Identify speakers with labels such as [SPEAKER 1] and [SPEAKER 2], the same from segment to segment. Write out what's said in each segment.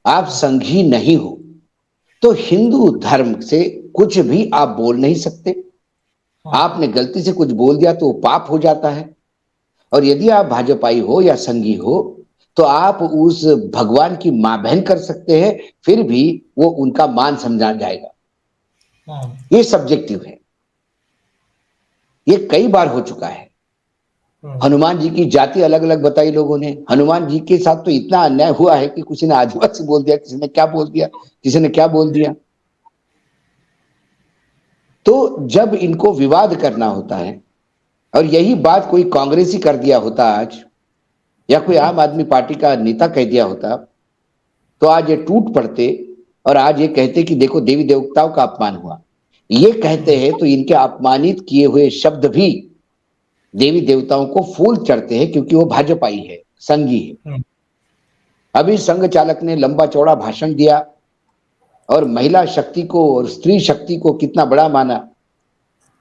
[SPEAKER 1] आप संघी नहीं हो, तो हिंदू धर्म से कुछ भी आप बोल नहीं सकते।
[SPEAKER 2] हाँ।
[SPEAKER 1] आपने गलती से कुछ बोल दिया तो वो पाप हो जाता है। और यदि आप भाजपाई हो या संघी हो, तो आप उस भगवान की मां बहन कर सकते हैं, फिर भी वो उनका मान समझा जाएगा।
[SPEAKER 2] हाँ।
[SPEAKER 1] ये सब्जेक्टिव है। ये कई बार हो चुका है।
[SPEAKER 2] हाँ।
[SPEAKER 1] हनुमान जी की जाति अलग अलग बताई लोगों ने। हनुमान जी के साथ तो इतना अन्याय हुआ है कि किसी ने आदिवासी बोल दिया, किसी ने क्या बोल दिया, किसी ने क्या बोल दिया। तो जब इनको विवाद करना होता है, और यही बात कोई कांग्रेसी कर दिया होता आज, या कोई आम आदमी पार्टी का नेता कह दिया होता, तो आज ये टूट पड़ते और आज ये कहते कि देखो देवी देवताओं का अपमान हुआ। ये कहते हैं तो इनके अपमानित किए हुए शब्द भी देवी देवताओं को फूल चढ़ते हैं, क्योंकि वो भाजपाई है, संघी है।
[SPEAKER 2] हाँ।
[SPEAKER 1] अभी संघ चालक ने लंबा चौड़ा भाषण दिया और महिला शक्ति को और स्त्री शक्ति को कितना बड़ा माना।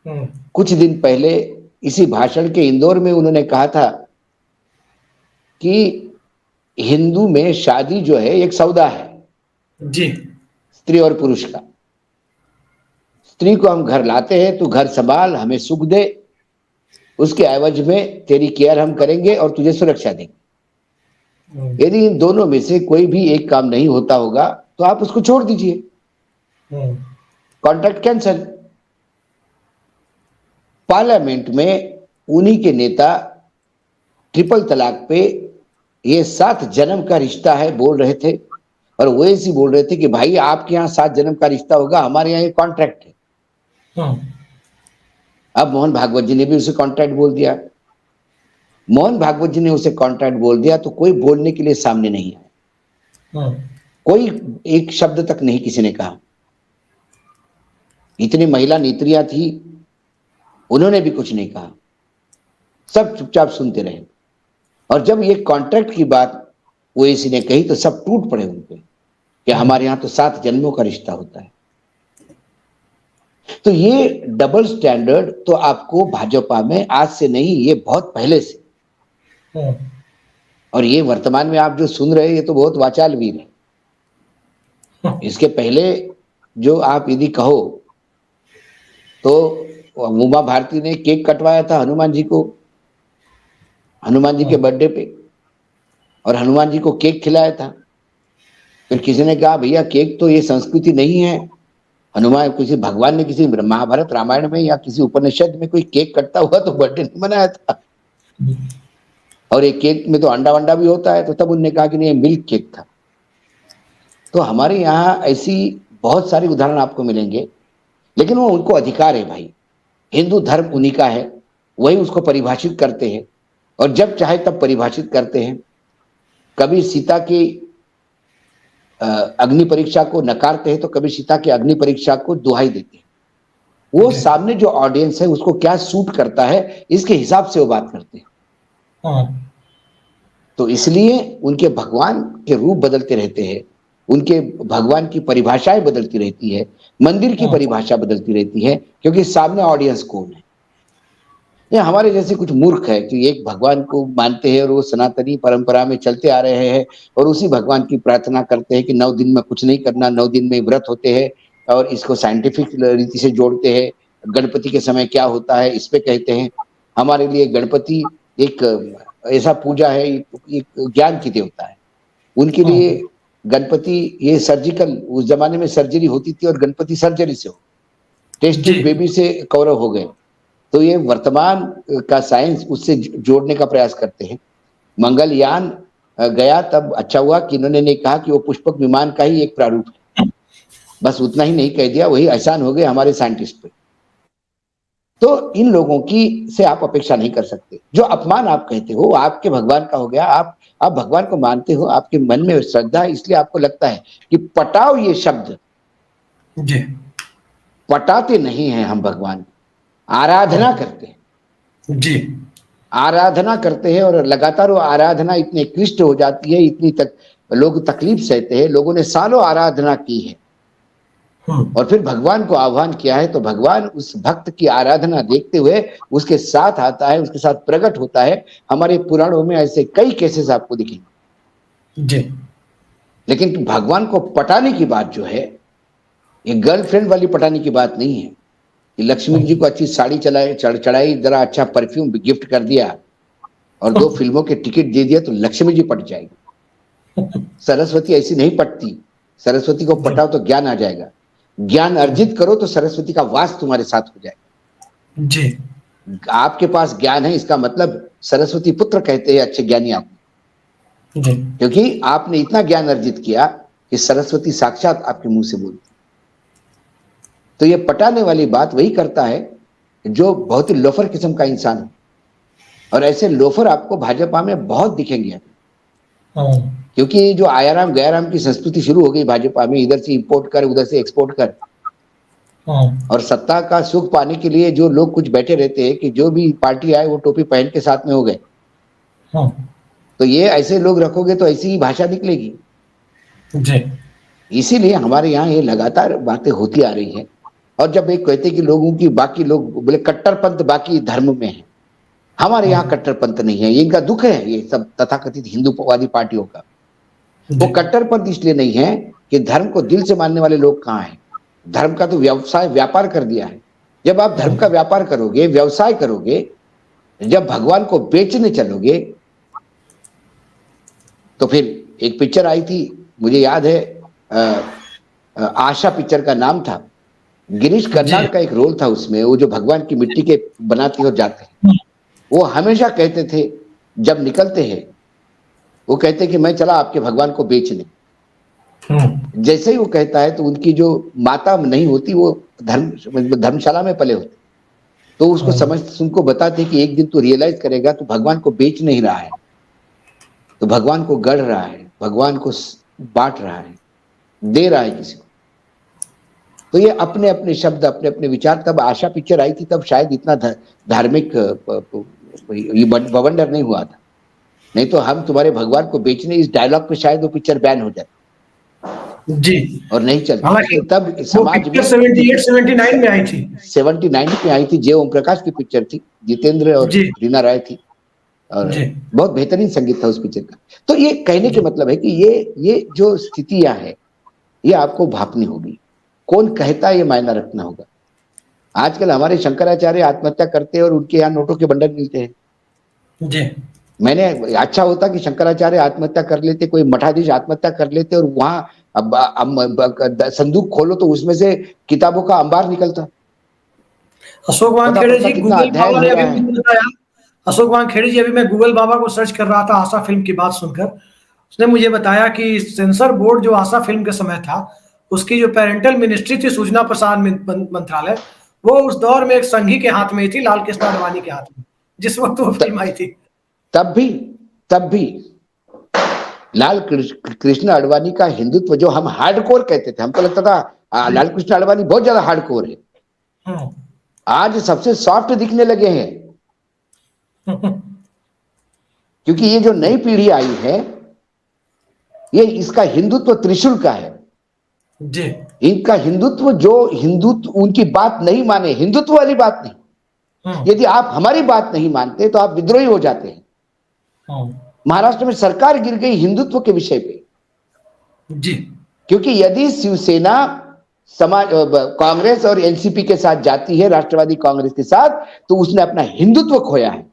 [SPEAKER 2] हाँ।
[SPEAKER 1] कुछ दिन पहले इसी भाषण के इंदौर में उन्होंने कहा था कि हिंदू में शादी जो है एक सौदा है,
[SPEAKER 2] जी।
[SPEAKER 1] स्त्री और पुरुष का। स्त्री को हम घर लाते हैं, तो घर संभाल, हमें सुख दे, उसके एवज में तेरी केयर हम करेंगे और तुझे सुरक्षा देंगे।
[SPEAKER 2] हाँ।
[SPEAKER 1] यदि इन दोनों में से कोई भी एक काम नहीं होता होगा, तो आप उसको छोड़ दीजिए,
[SPEAKER 2] हाँ।
[SPEAKER 1] Contract cancel. पार्लियामेंट में उन्हीं के नेता ट्रिपल तलाक पे ये 7 जन्म का रिश्ता है बोल रहे थे, और वो ऐसी बोल रहे थे कि भाई आपके यहाँ 7 जन्म का रिश्ता होगा, हमारे यहाँ ये कॉन्ट्रैक्ट है।
[SPEAKER 2] हाँ।
[SPEAKER 1] अब मोहन भागवत जी ने भी उसे कॉन्ट्रैक्ट बोल दिया। मोहन भागवत जी ने उसे कॉन्ट्रैक्ट बोल दिया तो कोई बोलने के लिए सामने नहीं आया।
[SPEAKER 2] हाँ।
[SPEAKER 1] कोई एक शब्द तक नहीं किसी ने कहा। इतनी महिला नेत्रियां थी, उन्होंने भी कुछ नहीं कहा, सब चुपचाप सुनते रहे। और जब ये कॉन्ट्रैक्ट की बात ओएसी ने कही, तो सब टूट पड़े उन पे कि
[SPEAKER 2] हाँ।
[SPEAKER 1] हमारे यहाँ तो 7 जन्मों का रिश्ता होता है। तो ये डबल स्टैंडर्ड तो आपको भाजपा में आज से नहीं, ये बहुत पहले से।
[SPEAKER 2] हाँ।
[SPEAKER 1] और ये वर्तमान में आप जो सुन रहे हैं, ये तो बहुत वाचाल वीर है।
[SPEAKER 2] हाँ।
[SPEAKER 1] इसके पहले जो आप यदि कहो, तो उमा भारती ने केक कटवाया था हनुमान जी को, हनुमान जी के
[SPEAKER 2] हाँ।
[SPEAKER 1] बर्थडे पे, और हनुमान जी को केक खिलाया था। फिर किसी ने कहा भैया केक तो ये संस्कृति नहीं है। हनुमान किसी भगवान ने किसी महाभारत रामायण में या किसी उपनिषद में कोई केक कटता हुआ तो बर्थडे नहीं मनाया था। और एक केक में तो अंडा वंडा भी होता है, तो तब उन्होंने कहा कि नहीं, मिल्क केक था। तो हमारे यहाँ ऐसी बहुत सारी उदाहरण आपको मिलेंगे, लेकिन वो उनको अधिकार है भाई। हिंदू धर्म उन्हीं का है, वही उसको परिभाषित करते हैं, और जब चाहे तब परिभाषित करते हैं। कभी सीता की अग्नि परीक्षा को नकारते हैं, तो कभी सीता की अग्नि परीक्षा को दुहाई देते हैं। वो
[SPEAKER 2] जी।
[SPEAKER 1] सामने जो ऑडियंस है उसको क्या सूट करता है, इसके हिसाब से वो बात करते हैं।
[SPEAKER 2] हाँ।
[SPEAKER 1] तो इसलिए उनके भगवान के रूप बदलते रहते हैं, उनके भगवान की परिभाषाएं बदलती रहती है, मंदिर की
[SPEAKER 2] हाँ।
[SPEAKER 1] परिभाषा बदलती रहती है, क्योंकि सामने ऑडियंस कौन है। ये हमारे जैसे कुछ मूर्ख है कि एक भगवान को मानते हैं और वो सनातनी परंपरा में चलते आ रहे हैं, और उसी भगवान की प्रार्थना करते हैं कि 9 दिन में कुछ नहीं करना, 9 दिन में व्रत होते हैं, और इसको साइंटिफिक रीति से जोड़ते हैं। गणपति के समय क्या होता है इस पे कहते हैं। हमारे लिए गणपति एक ऐसा पूजा है, एक ज्ञान की देवता है। उनके लिए
[SPEAKER 2] हाँ।
[SPEAKER 1] गणपति ये सर्जिकल, उस जमाने में सर्जरी होती थी और गणपति सर्जरी से हो, टेस्ट
[SPEAKER 2] जी।
[SPEAKER 1] ट्यूब बेबी से कौरव हो गए। तो ये वर्तमान का साइंस उससे जोड़ने का प्रयास करते हैं। मंगलयान गया तब अच्छा हुआ कि इन्होंने नहीं कहा कि वो पुष्पक विमान का ही एक प्रारूप है, बस उतना ही नहीं कह दिया, वही आसान हो गए हमारे साइंटिस्ट पे। तो इन लोगों की से आप अपेक्षा नहीं कर सकते। जो अपमान आप कहते हो आपके भगवान का हो गया। आप भगवान को मानते हो, आपके मन में श्रद्धा है, इसलिए आपको लगता है कि पटाओ ये शब्द।
[SPEAKER 2] जी।
[SPEAKER 1] पटाते नहीं है हम भगवान, आराधना
[SPEAKER 2] हाँ।
[SPEAKER 1] करते हैं।
[SPEAKER 2] जी।
[SPEAKER 1] आराधना करते हैं, और लगातार वो आराधना इतनी क्लिष्ट हो जाती है, इतनी तक लोग तकलीफ सहते हैं। लोगों ने सालों आराधना की है,
[SPEAKER 2] हाँ।
[SPEAKER 1] और फिर भगवान को आह्वान किया है, तो भगवान उस भक्त की आराधना देखते हुए उसके साथ आता है, उसके साथ प्रकट होता है। हमारे पुराणों में ऐसे कई केसेस आपको दिखेंगे।
[SPEAKER 2] जी।
[SPEAKER 1] लेकिन भगवान को पटाने की बात जो है, ये गर्लफ्रेंड वाली पटाने की बात नहीं है कि लक्ष्मी जी को अच्छी साड़ी चढ़ाई, जरा अच्छा परफ्यूम गिफ्ट कर दिया और 2 फिल्मों के टिकट दे दिया तो लक्ष्मी जी पट जाएगी। सरस्वती ऐसी नहीं पटती। सरस्वती को पटाओ तो ज्ञान आ जाएगा। ज्ञान अर्जित करो तो सरस्वती का वास तुम्हारे साथ हो जाएगा।
[SPEAKER 2] जी।
[SPEAKER 1] आपके पास ज्ञान है, इसका मतलब सरस्वती पुत्र कहते हैं अच्छे ज्ञानी आदमी,
[SPEAKER 2] जी।
[SPEAKER 1] क्योंकि आपने इतना ज्ञान अर्जित किया कि सरस्वती साक्षात आपके मुंह से बोलती। तो ये पटाने वाली बात वही करता है जो बहुत ही लोफर किस्म का इंसान है, और ऐसे लोफर आपको भाजपा में बहुत दिखेंगे। क्योंकि जो आयाराम गयाराम की संस्कृति शुरू हो गई भाजपा में, इधर से इंपोर्ट कर उधर से एक्सपोर्ट कर, और सत्ता का सुख पाने के लिए जो लोग कुछ बैठे रहते हैं कि जो भी पार्टी आए वो टोपी पहन के साथ में हो गए। तो ये ऐसे लोग रखोगे तो ऐसी ही भाषा निकलेगी
[SPEAKER 2] जी।
[SPEAKER 1] इसीलिए हमारे यहाँ ये लगातार बातें होती आ रही है। और जब एक कहते कि लोगों की, बाकी लोग बोले कट्टरपंथ बाकी धर्म में है, हमारे यहाँ कट्टरपंथ नहीं है। ये इनका दुख है, ये सब तथाकथित हिंदूवादी पार्टियों का। वो कट्टरपंथ इसलिए नहीं है कि धर्म को दिल से मानने वाले लोग कहाँ हैं। धर्म का तो व्यवसाय, व्यापार कर दिया है। जब आप धर्म का व्यापार करोगे, व्यवसाय करोगे, जब भगवान को बेचने चलोगे, तो फिर एक पिक्चर आई थी, मुझे याद है, आशा पिक्चर का नाम था। गिरीश कर्नाड का एक रोल था उसमें। वो जो भगवान की मिट्टी के बनाते हो जाते हैं, वो हमेशा कहते थे जब निकलते हैं, वो कहते कि मैं चला आपके भगवान को बेचने। जैसे ही वो कहता है तो उनकी जो माता नहीं होती, वो धर्मशाला में पले होते, तो उसको उनको बताते कि एक दिन तो रियलाइज करेगा तो भगवान को बेच नहीं रहा है, तो भगवान को गढ़ रहा है, भगवान को बांट रहा है, दे रहा है किसी को। तो ये अपने अपने शब्द, अपने अपने विचार। तब आशा पिक्चर आई थी, तब शायद इतना धार्मिक बवंडर नहीं हुआ था। नहीं तो हम तुम्हारे भगवान को बेचने, इस डायलॉग पे शायद वो पिक्चर बैन हो जाती
[SPEAKER 2] जी,
[SPEAKER 1] और नहीं चलती। तब समाज में
[SPEAKER 2] 78-79 में आई थी।
[SPEAKER 1] 79 में आई थी। जय ओम प्रकाश की पिक्चर थी, जितेंद्र और रीना राय थी, और बहुत बेहतरीन संगीत था उस पिक्चर का। तो ये कहने के मतलब है कि ये जो स्थितियां है, ये आपको भापनी होगी। कौन कहता है ये मायना रखना होगा। आजकल हमारे शंकराचार्य आत्महत्या करते हैं और उनके यहाँ नोटों के बंडल मिलते हैं।
[SPEAKER 2] जी।
[SPEAKER 1] मैंने, अच्छा होता कि शंकराचार्य आत्महत्या कर लेते, कोई मठाधीश आत्महत्या कर लेते, और वहां संदूक खोलो तो उसमें से किताबों का अंबार निकलता।
[SPEAKER 2] अशोक वानखेड़े जी, गूगल बाबा ने अभी मुझे बताया, अशोक वानखेड़े जी, अभी मैं गूगल बाबा को सर्च कर रहा था आशा फिल्म की बात सुनकर। उसने मुझे बताया कि सेंसर बोर्ड जो आशा फिल्म के समय था, उसकी जो पेरेंटल मिनिस्ट्री थी, सूचना प्रसारण मंत्रालय, वो उस दौर में एक संघी के हाथ में थी, लाल कृष्ण आडवाणी के हाथ में, जिस वक्त वो फिल्म आई थी।
[SPEAKER 1] तब भी लाल कृष्ण आडवाणी का हिंदुत्व जो हम हार्डकोर कहते थे, हमको लगता था लाल कृष्ण आडवाणी बहुत ज्यादा हार्डकोर है। आज सबसे सॉफ्ट दिखने लगे हैं, क्योंकि ये जो नई पीढ़ी आई है, ये इसका हिंदुत्व त्रिशूल का है
[SPEAKER 2] जी।
[SPEAKER 1] इनका हिंदुत्व, जो हिंदुत्व उनकी बात नहीं माने, हिंदुत्व वाली बात नहीं। यदि आप हमारी बात नहीं मानते तो आप विद्रोही हो जाते हैं। महाराष्ट्र में सरकार गिर गई हिंदुत्व के विषय पे
[SPEAKER 2] जी,
[SPEAKER 1] क्योंकि यदि शिवसेना समाज कांग्रेस और एनसीपी के साथ जाती है, राष्ट्रवादी कांग्रेस के साथ, तो उसने अपना हिंदुत्व खोया है।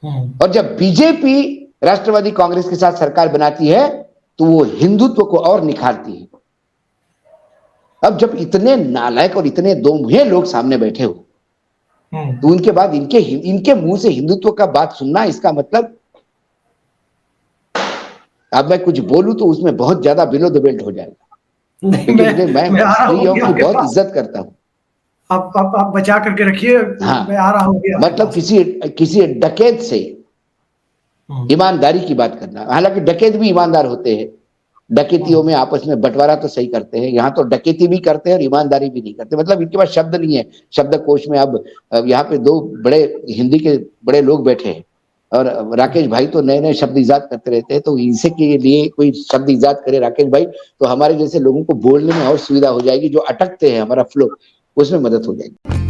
[SPEAKER 1] और जब बीजेपी राष्ट्रवादी कांग्रेस के साथ सरकार बनाती है तो वो हिंदुत्व को और निखारती है। अब जब इतने नालायक और इतने दो मुँहे लोग सामने बैठे हो, तो उनके बाद इनके मुंह से हिंदुत्व का बात सुनना, इसका मतलब अब मैं कुछ बोलूं तो उसमें बहुत ज्यादा बिलो द बेल्ट हो जाएगा। मैं स्त्रियों की बहुत इज्जत करता हूँ।
[SPEAKER 2] आप बचा करके रखिए।
[SPEAKER 1] हाँ,
[SPEAKER 2] मैं आ रहा हूँ।
[SPEAKER 1] मतलब किसी डकैत से ईमानदारी की बात करना। हालांकि डकैत भी ईमानदार होते हैं, डकैतियों में आपस में बंटवारा तो सही करते हैं। यहाँ तो डकैती भी करते हैं और ईमानदारी भी नहीं करते। मतलब इनके पास शब्द नहीं है शब्दकोश में। अब यहाँ पे 2 बड़े हिंदी के बड़े लोग बैठे हैं, और राकेश भाई तो नए नए शब्द इजाद करते रहते हैं। तो इनसे के लिए कोई शब्द इजाद करे राकेश भाई, तो हमारे जैसे लोगों को बोलने में और सुविधा हो जाएगी। जो अटकते हैं, हमारा फ्लो, उसमें मदद हो जाएगी।